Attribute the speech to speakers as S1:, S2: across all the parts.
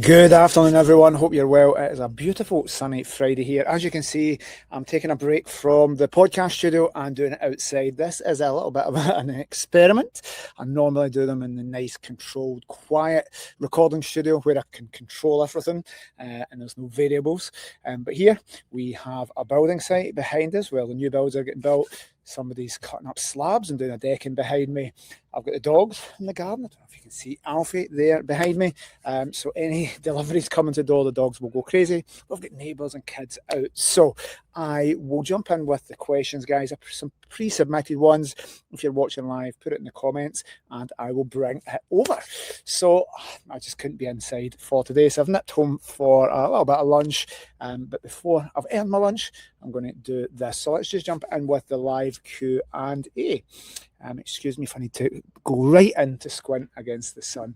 S1: Good afternoon, everyone. Hope you're well. It is a beautiful sunny Friday here. As you can see, I'm taking a break from the podcast studio and doing it outside. This is a little bit of an experiment. I normally do them in the nice, controlled, quiet recording studio where I can control everything and there's no variables. But here we have a building site behind us where the new builds are getting built. Somebody's cutting up slabs and doing a decking behind me. I've got the dogs in the garden. I don't know if you can see Alfie there behind me. So any deliveries coming to the door, the dogs will go crazy. We've got neighbours and kids out. So I will jump in with the questions, guys. Some pre-submitted ones. If you're watching live, put it in the comments and I will bring it over. So I just couldn't be inside for today. So I've nipped home for a little bit of lunch. But before I've earned my lunch, I'm going to do this. So let's just jump in with the live Q&A. Excuse me if I need to go right in to squint against the sun.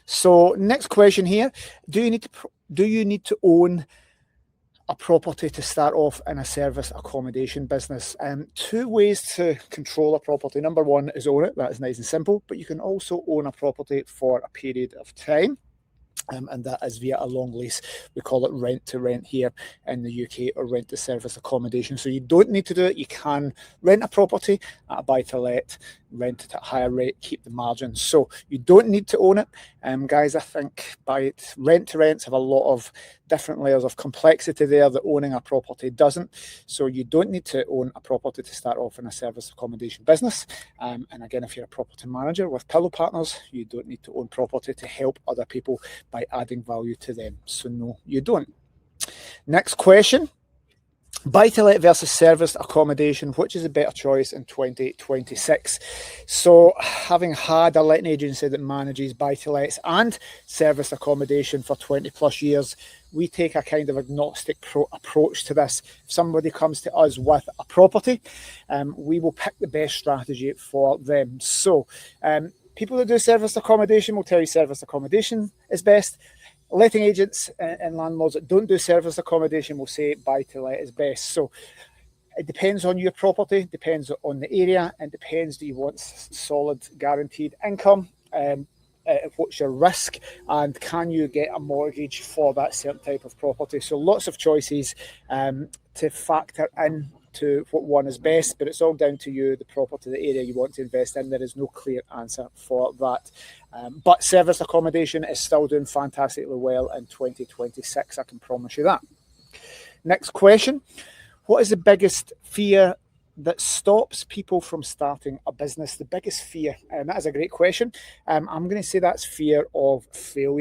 S1: So next question here, do you need to own a property to start off in a service accommodation business? Two ways to control a property. Number one is own it. That is nice and simple, but you can also own a property for a period of time. And that is via a long lease. We call it rent to rent here in the UK, or rent to service accommodation. So you don't need to do it. You can rent a property at a buy to let, rent it at a higher rate, keep the margins. So you don't need to own it. Guys, I think rent to rents have a lot of different layers of complexity there that owning a property doesn't. So you don't need to own a property to start off in a service accommodation business. And again, if you're a property manager with Pillow Partners, you don't need to own property to help other people by adding value to them. So no, you don't. Next question. Buy-to-let versus service accommodation, which is a better choice in 2026? So having had a letting agency that manages buy-to-lets and service accommodation for 20 plus years, we take a kind of agnostic approach to this. If somebody comes to us with a property, we will pick the best strategy for them. So people that do service accommodation will tell you service accommodation is best. Letting agents and landlords that don't do service accommodation will say buy-to-let is best. So it depends on your property, depends on the area, and depends, do you want solid guaranteed income? What's your risk? And can you get a mortgage for that certain type of property? So lots of choices to factor in to what one is best, but it's all down to you, the property, the area you want to invest in. There is no clear answer for that. But service accommodation is still doing fantastically well in 2026, I can promise you that. Next question. What is the biggest fear that stops people from starting a business? The biggest fear, and that is a great question. I'm going to say that's fear of failure.